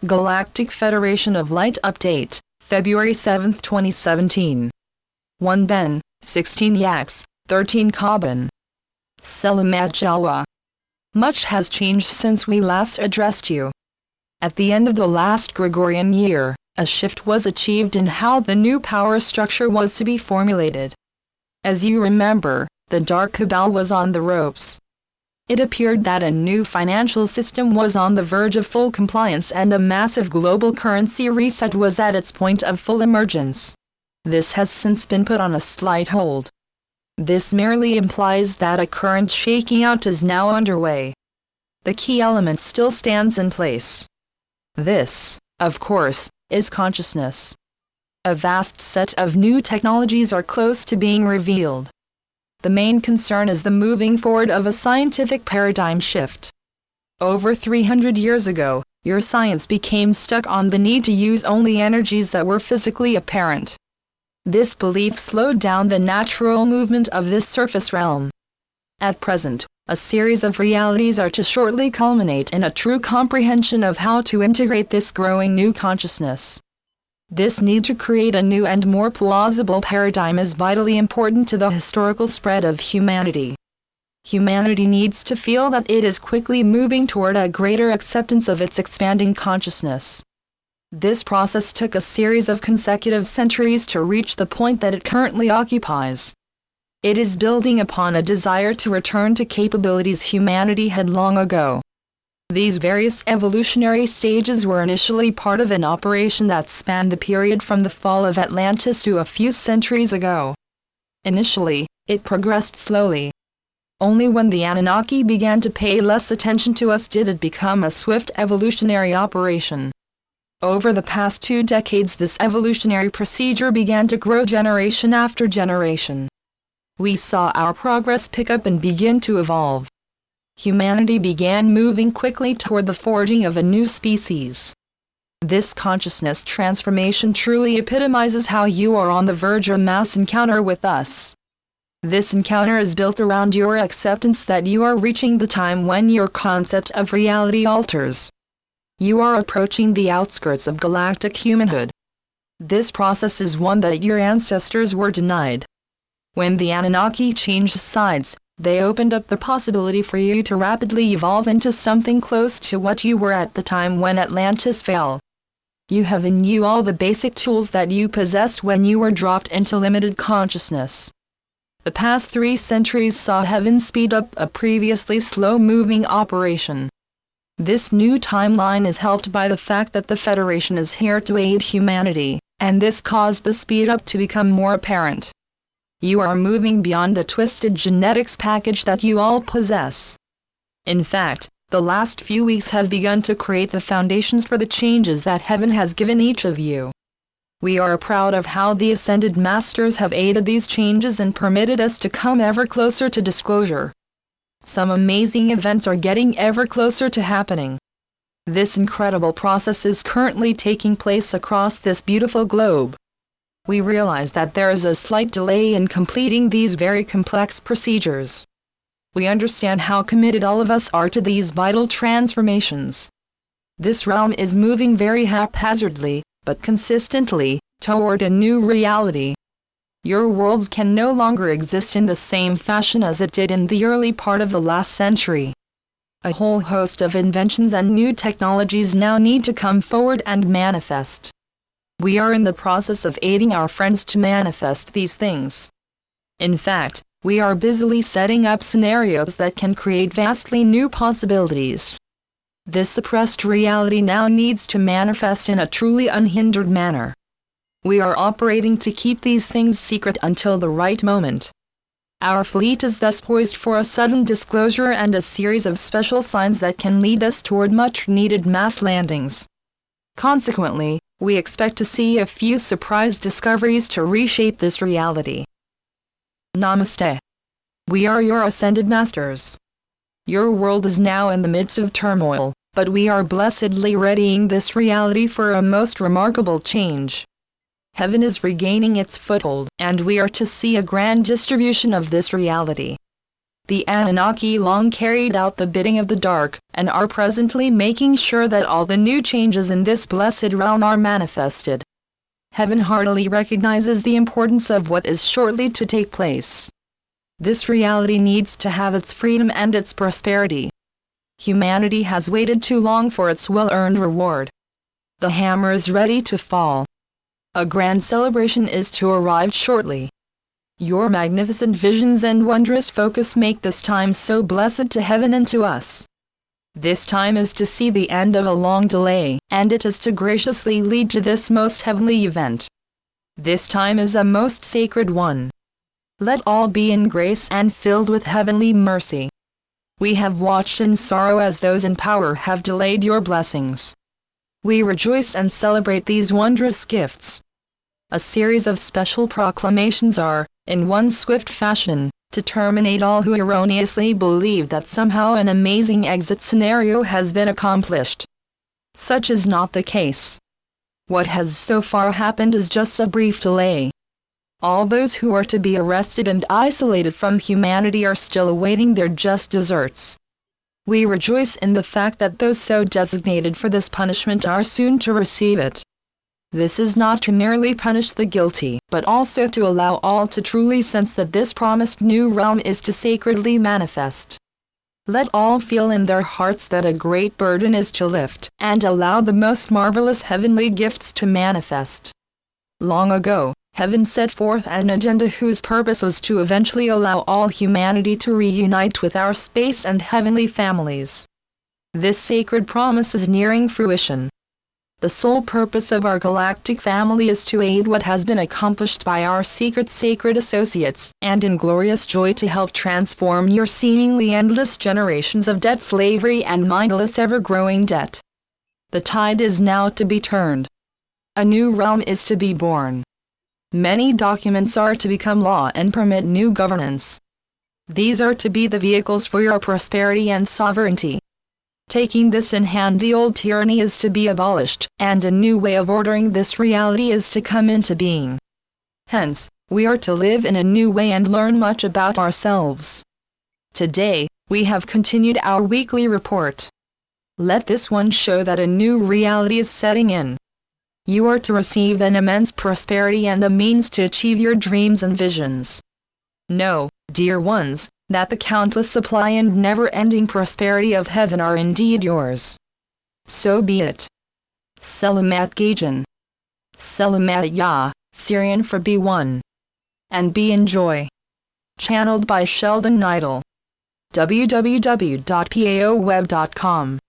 Galactic Federation of Light Update, February 7, 2017. 1 Ben, 16 Yaks, 13 Carbon. Selamat Jawa. Much has changed since we last addressed you. At the end of the last Gregorian year, a shift was achieved in how the new power structure was to be formulated. As you remember, the Dark Cabal was on the ropes. It appeared that a new financial system was on the verge of full compliance and a massive global currency reset was at its point of full emergence. This has since been put on a slight hold. This merely implies that a current shaking out is now underway. The key element still stands in place. This, of course, is consciousness. A vast set of new technologies are close to being revealed. The main concern is the moving forward of a scientific paradigm shift. Over 300 years ago, your science became stuck on the need to use only energies that were physically apparent. This belief slowed down the natural movement of this surface realm. At present, a series of realities are to shortly culminate in a true comprehension of how to integrate this growing new consciousness. This need to create a new and more plausible paradigm is vitally important to the historical spread of humanity. Humanity needs to feel that it is quickly moving toward a greater acceptance of its expanding consciousness. This process took a series of consecutive centuries to reach the point that it currently occupies. It is building upon a desire to return to capabilities humanity had long ago. These various evolutionary stages were initially part of an operation that spanned the period from the fall of Atlantis to a few centuries ago. Initially, it progressed slowly. Only when the Anunnaki began to pay less attention to us did it become a swift evolutionary operation. Over the past 2 decades, this evolutionary procedure began to grow generation after generation. We saw our progress pick up and begin to evolve. Humanity began moving quickly toward the forging of a new species. This consciousness transformation truly epitomizes how you are on the verge of a mass encounter with us. This encounter is built around your acceptance that you are reaching the time when your concept of reality alters. You are approaching the outskirts of galactic humanhood. This process is one that your ancestors were denied. When the Anunnaki changed sides, they opened up the possibility for you to rapidly evolve into something close to what you were at the time when Atlantis fell. You have in you all the basic tools that you possessed when you were dropped into limited consciousness. The past 3 centuries saw heaven speed up a previously slow-moving operation. This new timeline is helped by the fact that the Federation is here to aid humanity, and this caused the speed up to become more apparent. You are moving beyond the twisted genetics package that you all possess. In fact, the last few weeks have begun to create the foundations for the changes that heaven has given each of you. We are proud of how the Ascended Masters have aided these changes and permitted us to come ever closer to disclosure. Some amazing events are getting ever closer to happening. This incredible process is currently taking place across this beautiful globe. We realize that there is a slight delay in completing these very complex procedures. We understand how committed all of us are to these vital transformations. This realm is moving very haphazardly, but consistently, toward a new reality. Your world can no longer exist in the same fashion as it did in the early part of the last century. A whole host of inventions and new technologies now need to come forward and manifest. We are in the process of aiding our friends to manifest these things. In fact, we are busily setting up scenarios that can create vastly new possibilities. This suppressed reality now needs to manifest in a truly unhindered manner. We are operating to keep these things secret until the right moment. Our fleet is thus poised for a sudden disclosure and a series of special signs that can lead us toward much-needed mass landings. Consequently, we expect to see a few surprise discoveries to reshape this reality. Namaste. We are your Ascended Masters. Your world is now in the midst of turmoil, but we are blessedly readying this reality for a most remarkable change. Heaven is regaining its foothold, and we are to see a grand distribution of this reality. The Anunnaki long carried out the bidding of the dark, and are presently making sure that all the new changes in this blessed realm are manifested. Heaven heartily recognizes the importance of what is shortly to take place. This reality needs to have its freedom and its prosperity. Humanity has waited too long for its well-earned reward. The hammer is ready to fall. A grand celebration is to arrive shortly. Your magnificent visions and wondrous focus make this time so blessed to heaven and to us. This time is to see the end of a long delay, and it is to graciously lead to this most heavenly event. This time is a most sacred one. Let all be in grace and filled with heavenly mercy. We have watched in sorrow as those in power have delayed your blessings. We rejoice and celebrate these wondrous gifts. A series of special proclamations are, in one swift fashion, to terminate all who erroneously believe that somehow an amazing exit scenario has been accomplished. Such is not the case. What has so far happened is just a brief delay. All those who are to be arrested and isolated from humanity are still awaiting their just deserts. We rejoice in the fact that those so designated for this punishment are soon to receive it. This is not to merely punish the guilty, but also to allow all to truly sense that this promised new realm is to sacredly manifest. Let all feel in their hearts that a great burden is to lift, and allow the most marvelous heavenly gifts to manifest. Long ago, Heaven set forth an agenda whose purpose was to eventually allow all humanity to reunite with our space and heavenly families. This sacred promise is nearing fruition. The sole purpose of our galactic family is to aid what has been accomplished by our secret sacred associates, and in glorious joy to help transform your seemingly endless generations of debt slavery and mindless ever-growing debt. The tide is now to be turned. A new realm is to be born. Many documents are to become law and permit new governance. These are to be the vehicles for your prosperity and sovereignty. Taking this in hand, the old tyranny is to be abolished, and a new way of ordering this reality is to come into being. Hence, we are to live in a new way and learn much about ourselves. Today, we have continued our weekly report. Let this one show that a new reality is setting in. You are to receive an immense prosperity and a means to achieve your dreams and visions. Know, dear ones, that the countless supply and never-ending prosperity of heaven are indeed yours. So be it. Selamat Gajan. Selamat Ya, Syrian for B1. And be enjoy. Channeled by Sheldon Neidel. www.paoweb.com